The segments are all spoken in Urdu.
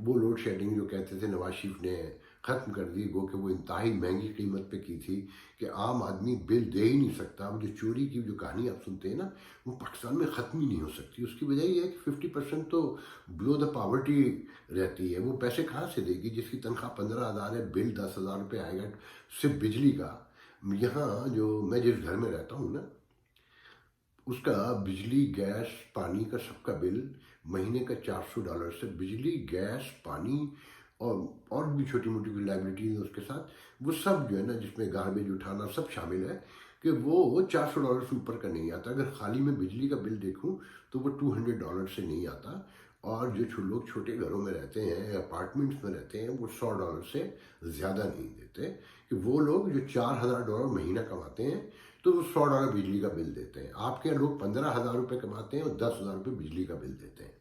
وہ لوڈ شیڈنگ جو کہتے تھے نواز شریف نے ختم کر دی، گو کہ وہ انتہائی مہنگی قیمت پہ کی تھی کہ عام آدمی بل دے ہی نہیں سکتا۔ وہ جو چوری کی جو کہانی آپ سنتے ہیں نا، وہ پاکستان میں ختم ہی نہیں ہو سکتی۔ اس کی وجہ یہ ہے کہ 50% تو بلو دا پاورٹی رہتی ہے۔ وہ پیسے کہاں سے دے گی جس کی تنخواہ 15,000 ہے، بل 10,000 روپے آئے گا صرف بجلی کا؟ یہاں جو میں جس گھر میں رہتا ہوں نا، اس کا بجلی گیس پانی کا سب کا بل مہینے کا $400 سے، بجلی گیس پانی اور بھی چھوٹی موٹی لائبلٹیز ہیں اس کے ساتھ، وہ سب جو ہے نا جس میں گاربیج اٹھانا سب شامل ہے، کہ وہ $400 سے اوپر کا نہیں آتا۔ اگر خالی میں بجلی کا بل دیکھوں تو وہ $200 سے نہیں آتا، اور جو لوگ چھوٹے گھروں میں رہتے ہیں، اپارٹمنٹس میں رہتے ہیں، وہ $100 سے زیادہ نہیں دیتے، کہ وہ لوگ جو $4,000 مہینہ کماتے ہیں تو وہ $100 بجلی کا بل دیتے ہیں۔ آپ کے لوگ 15,000 روپے کماتے ہیں اور 10,000 روپے بجلی کا بل دیتے ہیں۔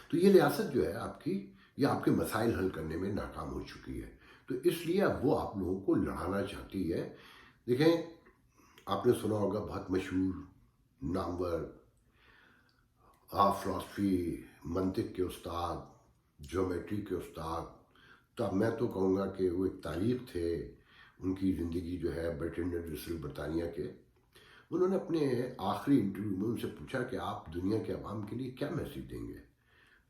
تو یہ ریاست جو ہے آپ کی، یہ آپ کے مسائل حل کرنے میں ناکام ہو چکی ہے، تو اس لیے اب وہ آپ لوگوں کو لڑانا چاہتی ہے۔ دیکھیں، آپ نے سنا ہوگا بہت مشہور نامور فلاسفی، منطق کے استاد، جیومیٹری کے استاد، تو میں تو کہوں گا کہ وہ ایک تاریخ تھے۔ ان کی زندگی جو ہے برٹرینڈ رسل برطانیہ کے، انہوں نے اپنے آخری انٹرویو میں ان سے پوچھا کہ آپ دنیا کے عوام کے لیے کیا میسیج دیں گے؟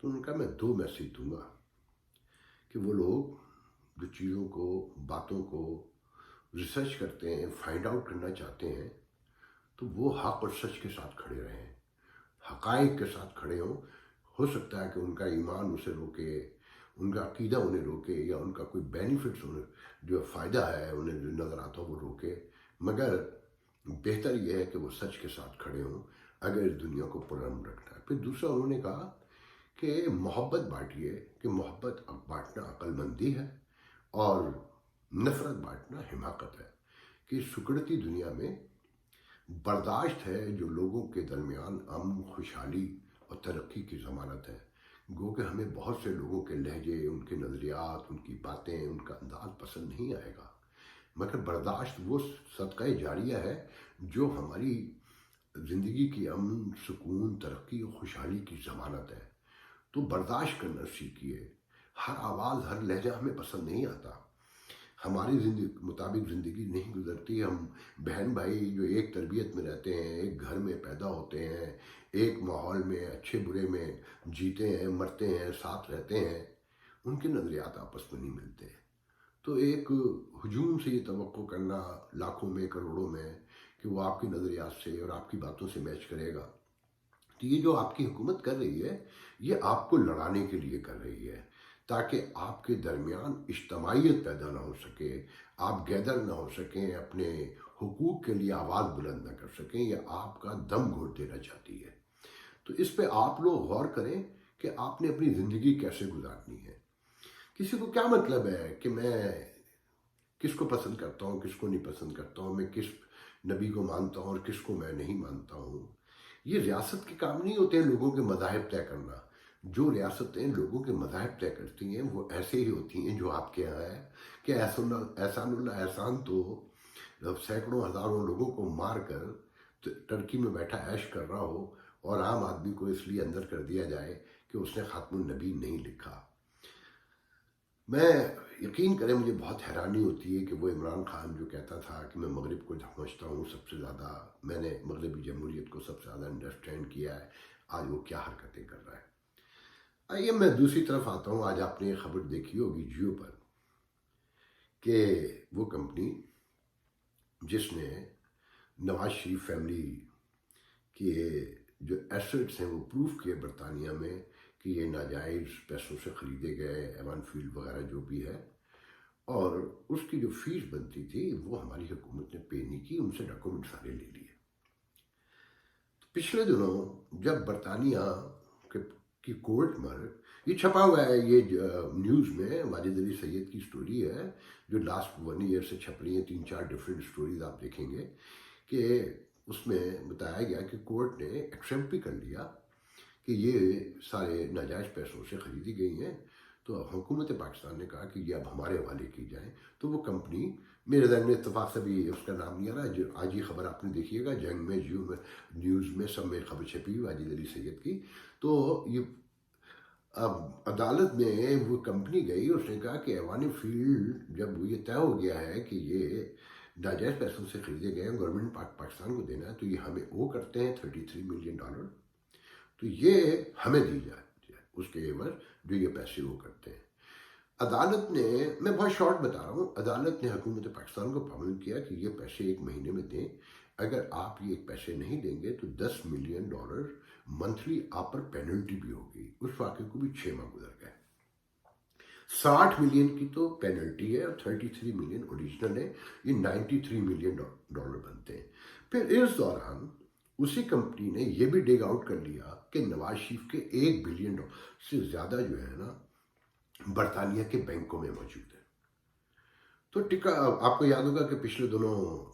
تو انہوں نے کہا میں 2 میسیج دوں گا، کہ وہ لوگ جو چیزوں کو، باتوں کو ریسرچ کرتے ہیں، فائنڈ آؤٹ کرنا چاہتے ہیں، تو وہ حق اور سچ کے ساتھ کھڑے رہیں، حقائق کے ساتھ کھڑے ہوں۔ ہو سکتا ہے کہ ان کا ایمان اسے روکے، ان کا عقیدہ انہیں روکے، یا ان کا کوئی بینیفٹس انہیں جو فائدہ ہے انہیں جو نظر آتا ہو وہ روکے، مگر بہتر یہ ہے کہ وہ سچ کے ساتھ کھڑے ہوں اگر اس دنیا کو پرامن رکھنا ہے۔ پھر دوسرا انہوں نے کہا کہ محبت بانٹیے، کہ محبت بانٹنا عقل مندی ہے اور نفرت بانٹنا حماقت ہے، کہ سکڑتی دنیا میں برداشت ہے جو لوگوں کے درمیان امن، خوشحالی اور ترقی کی ضمانت ہے۔ گو کہ ہمیں بہت سے لوگوں کے لہجے، ان کے نظریات، ان کی باتیں، ان کا انداز پسند نہیں آئے گا، مگر برداشت وہ صدقہ جاریہ ہے جو ہماری زندگی کی امن، سکون، ترقی اور خوشحالی کی ضمانت ہے۔ تو برداشت کرنا سیکھیے۔ ہر آواز، ہر لہجہ ہمیں پسند نہیں آتا، ہماری زندگی مطابق زندگی نہیں گزرتی۔ ہم بہن بھائی جو ایک تربیت میں رہتے ہیں، ایک گھر میں پیدا ہوتے ہیں، ایک ماحول میں اچھے برے میں جیتے ہیں، مرتے ہیں، ساتھ رہتے ہیں، ان کے نظریات آپس میں نہیں ملتے۔ تو ایک ہجوم سے یہ توقع کرنا لاکھوں میں، کروڑوں میں، کہ وہ آپ کے نظریات سے اور آپ کی باتوں سے میچ کرے گا، تو یہ جو آپ کی حکومت کر رہی ہے، یہ آپ کو لڑانے کے لیے کر رہی ہے، تاکہ آپ کے درمیان اجتماعیت پیدا نہ ہو سکے، آپ گیدر نہ ہو سکیں، اپنے حقوق کے لیے آواز بلند نہ کر سکیں، یا آپ کا دم گھوٹ دینا چاہتی ہے۔ تو اس پہ آپ لوگ غور کریں کہ آپ نے اپنی زندگی کیسے گزارنی ہے۔ کسی کو کیا مطلب ہے کہ میں کس کو پسند کرتا ہوں، کس کو نہیں پسند کرتا ہوں، میں کس نبی کو مانتا ہوں اور کس کو میں نہیں مانتا ہوں۔ یہ ریاست کے کام نہیں ہوتے ہیں لوگوں کے مذاہب طے کرنا۔ جو ریاستیں لوگوں کے مذاہب طے کرتی ہیں وہ ایسے ہی ہوتی ہیں جو آپ کے یہاں ہے، کہ احسان اللہ احسان تو سینکڑوں ہزاروں لوگوں کو مار کر ٹرکی میں بیٹھا عیش کر رہا ہو، اور عام آدمی کو اس لیے اندر کر دیا جائے کہ اس نے خاتم النبی نہیں لکھا۔ میں یقین کریں، مجھے بہت حیرانی ہوتی ہے کہ وہ عمران خان جو کہتا تھا کہ میں مغرب کو سمجھتا ہوں سب سے زیادہ، میں نے مغربی جمہوریت کو سب سے زیادہ انڈرسٹینڈ کیا ہے، آج وہ کیا حرکتیں کر رہا ہے۔ آئیے میں دوسری طرف آتا ہوں۔ آج آپ نے خبر دیکھی ہوگی جیو پر، کہ وہ کمپنی جس نے نواز شریف فیملی کے جو ایسٹس ہیں وہ پروف کیے برطانیہ میں کہ یہ ناجائز پیسوں سے خریدے گئے، ایون فیلڈ وغیرہ جو بھی ہے، اور اس کی جو فیس بنتی تھی وہ ہماری حکومت نے پے نہیں کی، ان سے ڈاکومنٹ سارے لے لیے۔ پچھلے دنوں جب برطانیہ کی کورٹ میں، یہ چھپا ہوا ہے، یہ نیوز میں واجد علی سید کی سٹوری ہے جو لاسٹ 1 ایئر سے چھپ رہی ہیں، 3-4 ڈفرینٹ سٹوریز آپ دیکھیں گے، کہ اس میں بتایا گیا کہ کورٹ نے ایکسیپٹ بھی کر لیا کہ یہ سارے ناجائز پیسوں سے خریدی گئی ہیں، تو حکومت پاکستان نے کہا کہ یہ اب ہمارے حوالے کی جائیں۔ تو وہ کمپنی، میرے ذہن میں اتفاق سے بھی اس کا نام نہیں آ رہا، آج یہ خبر آپ نے دیکھیے گا، جنگ میں، جیو میں، نیوز میں سب میں خبر چھپی ہوئی واجد علی سید کی، تو یہ اب عدالت میں وہ کمپنی گئی، اس نے کہا کہ ایوان فیلڈ جب یہ طے ہو گیا ہے کہ یہ ناجائز پیسوں سے خریدے گئے ہیں، گورنمنٹ پاکستان کو دینا ہے، تو یہ ہمیں او کرتے ہیں $33 ملین، تو یہ ہمیں دی جائے اس کے عوض جو یہ پیسے وہ کرتے ہیں۔ عدالت نے، میں بہت شارٹ بتا رہا ہوں، عدالت نے حکومت پاکستان کو پابند کیا کہ یہ پیسے 1 مہینے میں دیں، اگر آپ یہ پیسے نہیں دیں گے تو $10 ملین منتھلی آپ پر پینلٹی بھی ہوگی۔ اس واقعے کو بھی 6 ماہ گزر گئے۔ 60 ملین کی تو پینلٹی ہے اور 33 ملین اوریجنل ہے، یہ $93 ملین بنتے ہیں۔ پھر اس دوران اسی کمپنی نے یہ بھی ڈگ آؤٹ کر لیا کہ نواز شریف کے $1 بلین سے زیادہ جو ہے نا برطانیہ کے بینکوں میں موجود ہے۔ تو ٹکا، آپ کو یاد ہوگا کہ پچھلے دنوں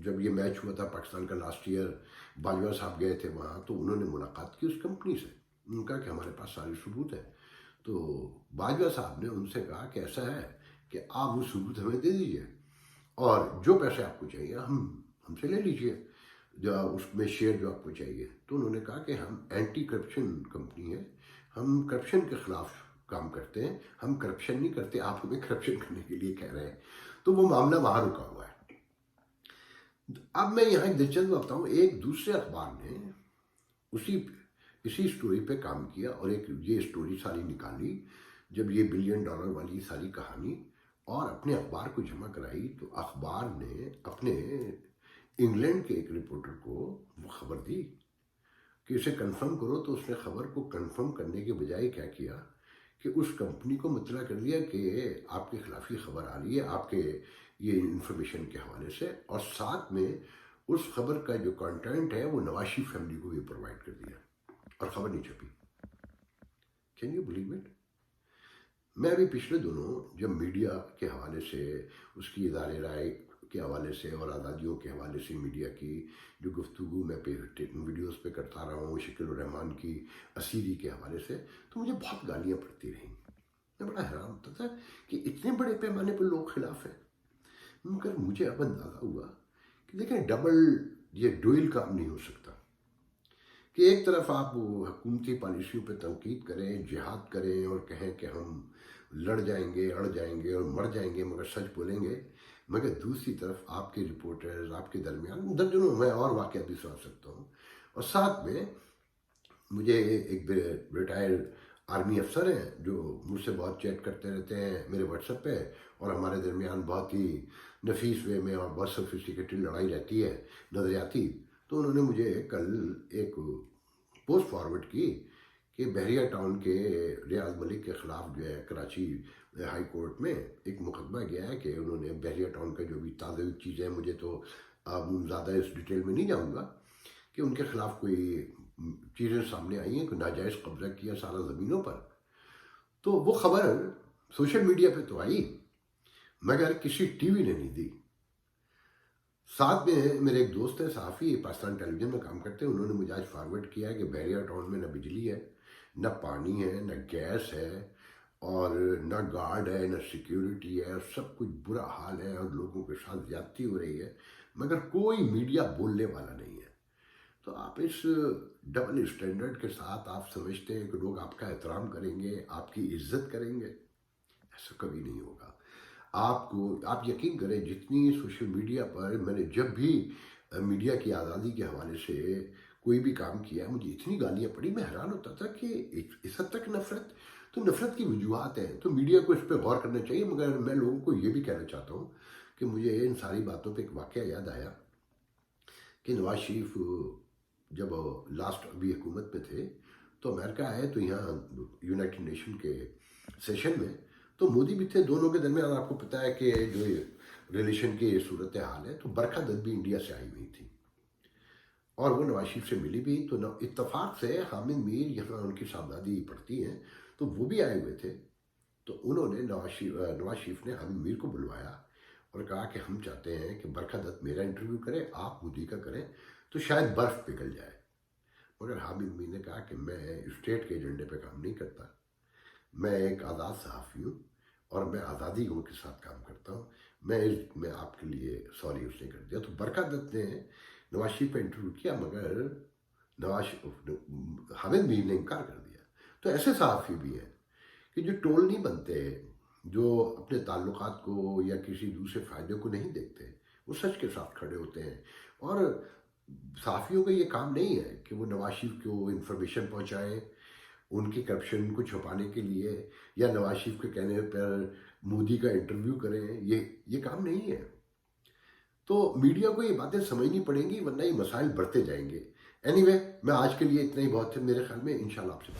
جب یہ میچ ہوا تھا پاکستان کا لاسٹ ایئر، باجوہ صاحب گئے تھے وہاں، تو انہوں نے ملاقات کی اس کمپنی سے، ان کا کہ ہمارے پاس ساری ثبوت ہے۔ تو باجوہ صاحب نے ان سے کہا کہ ایسا ہے کہ آپ وہ ثبوت ہمیں دے دیجئے اور جو پیسے آپ کو چاہیے ہم سے لے لیجئے، جو اس میں شیئر جو آپ کو چاہیے۔ تو انہوں نے کہا کہ ہم اینٹی کرپشن کمپنی ہے، ہم کرپشن کے خلاف کام کرتے ہیں، ہم کرپشن نہیں کرتے، آپ ہمیں کرپشن کرنے کے لیے کہہ رہے ہیں۔ تو وہ معاملہ وہاں رکا ہوا ہے۔ اب میں یہاں ایک دلچسپ بتاتا ہوں، ایک دوسرے اخبار نے اسی سٹوری پہ کام کیا اور ایک یہ سٹوری ساری نکالی، جب یہ $1 بلین والی ساری کہانی اور اپنے اخبار کو جمع کرائی، تو اخبار نے اپنے انگلینڈ کے ایک رپورٹر کو وہ خبر دی کہ اسے کنفرم کرو، تو اس نے خبر کو کنفرم کرنے کے بجائے کیا کیا کہ اس کمپنی کو مطلع کر دیا کہ آپ کے خلاف یہ خبر آ رہی ہے آپ کے یہ انفارمیشن کے حوالے سے، اور ساتھ میں اس خبر کا جو کانٹینٹ ہے وہ نواز شریف فیملی کو بھی پرووائڈ کر دیا اور خبر نہیں چھپی۔ Can you believe it? میں ابھی پچھلے دنوں جب میڈیا کے حوالے سے، اس کی ادارے رائے کے حوالے سے اور آزادیوں کے حوالے سے میڈیا کی جو گفتگو میں ویڈیوز پہ کرتا رہا ہوں، شکیل الرحمان کی اسیری کے حوالے سے، تو مجھے بہت گالیاں پڑتی رہیں۔ میں بڑا حیران ہوتا تھا کہ اتنے بڑے پیمانے پہ لوگ خلاف ہیں، مگر مجھے اب اندازہ ہوا کہ دیکھیں یہ ڈوئل کام نہیں ہو سکتا کہ ایک طرف آپ حکومتی پالیسیوں پہ تنقید کریں، جہاد کریں اور کہیں کہ ہم لڑ جائیں گے، اڑ جائیں گے اور مر جائیں گے مگر سچ بولیں گے، مگر دوسری طرف آپ کے رپورٹرز، آپ کے درمیان درجنوں میں اور واقعات بھی سنا سکتا ہوں۔ اور ساتھ میں مجھے ایک ریٹائرڈ آرمی افسر ہیں جو مجھ سے بہت چیٹ کرتے رہتے ہیں میرے واٹس ایپ پہ، اور ہمارے درمیان بہت ہی نفیس وے میں اور بہت سوفسٹیکیٹڈ لڑائی رہتی ہے نظریاتی۔ تو انہوں نے مجھے کل ایک پوسٹ فارورڈ کی کہ بحریہ ٹاؤن کے ریاض ملک کے خلاف جو ہے کراچی ہائی کورٹ میں ایک مقدمہ گیا ہے کہ انہوں نے بحریہ ٹاؤن کا جو بھی تازہ چیزیں، مجھے تو اب زیادہ اس ڈیٹیل میں نہیں جاؤں گا، کہ ان کے خلاف کوئی چیزیں سامنے آئی ہیں کہ ناجائز قبضہ کیا سارا زمینوں پر۔ تو وہ خبر سوشل میڈیا پہ تو آئی مگر کسی ٹی وی نے نہیں دی۔ ساتھ میں میرے ایک دوست ہیں صحافی، پاکستان ٹیلی ویژن میں کام کرتے ہیں، انہوں نے مجھے آج فارورڈ کیا ہے کہ بحریہ ٹاؤن میں نہ بجلی ہے، نہ پانی ہے، نہ گیس ہے، اور نہ گارڈ ہے، نہ سیکیورٹی ہے، سب کچھ برا حال ہے اور لوگوں کے ساتھ زیادتی ہو رہی ہے، مگر کوئی میڈیا بولنے والا نہیں ہے۔ تو آپ اس ڈبل اسٹینڈرڈ کے ساتھ آپ سمجھتے ہیں کہ لوگ آپ کا احترام کریں گے، آپ کی عزت کریں گے؟ ایسا کبھی نہیں ہوگا۔ آپ یقین کریں، جتنی سوشل میڈیا پر میں نے جب بھی میڈیا کی آزادی کے حوالے سے کوئی بھی کام کیا، مجھے اتنی گالیاں پڑی، میں حیران ہوتا تھا کہ اس حد تک نفرت، تو نفرت کی وجوہات ہیں، تو میڈیا کو اس پہ غور کرنا چاہیے۔ مگر میں لوگوں کو یہ بھی کہنا چاہتا ہوں کہ مجھے ان ساری باتوں پہ ایک واقعہ یاد آیا کہ نواز شریف جب لاسٹ ابھی حکومت میں تھے تو امریکہ آئے، تو یہاں یونائٹڈ نیشن کے سیشن میں تو مودی بھی تھے، دونوں کے درمیان آپ کو پتہ ہے کہ جو ریلیشن کی صورت حال ہے، تو برکھا دت بھی انڈیا سے آئی ہوئی تھی اور وہ نواز شریف سے ملی بھی، تو اتفاق سے حامد میر یہاں ان کی صاحبزادی پڑھتی ہیں تو وہ بھی آئے ہوئے تھے۔ تو انہوں نے نواز شریف نے حامد میر کو بلوایا اور کہا کہ ہم چاہتے ہیں کہ برکھا دت میرا انٹرویو کرے، آپ مودی کا کریں تو شاید برف پگھل جائے۔ مگر حامد میر نے کہا کہ میں اسٹیٹ کے ایجنڈے پہ کام نہیں کرتا، میں ایک آزاد صحافی ہوں اور میں آزادی کے ساتھ کام کرتا ہوں، میں آپ کے لیے سوری اس نے کر دیا۔ تو برکھا دت نے نواز شریف پہ انٹرویو کیا مگر حامد میر نے انکار کر دیا۔ تو ایسے صحافی بھی ہیں کہ جو ٹول نہیں بنتے، جو اپنے تعلقات کو یا کسی دوسرے فائدے کو نہیں دیکھتے، وہ سچ کے ساتھ کھڑے ہوتے ہیں. اور صحافیوں کا یہ کام نہیں ہے کہ وہ نواز شریف کو انفارمیشن پہنچائیں ان کی کرپشن کو چھپانے کے لیے، یا نواز شریف کے کہنے پر مودی کا انٹرویو کریں. یہ کام نہیں ہے. تو میڈیا کو یہ باتیں سمجھنی پڑیں گی، ورنہ یہ مسائل بڑھتے جائیں گے. اینی وے، میں آج کے لیے اتنا ہی بہت ہے میرے خیال میں. انشاءاللہ آپ سے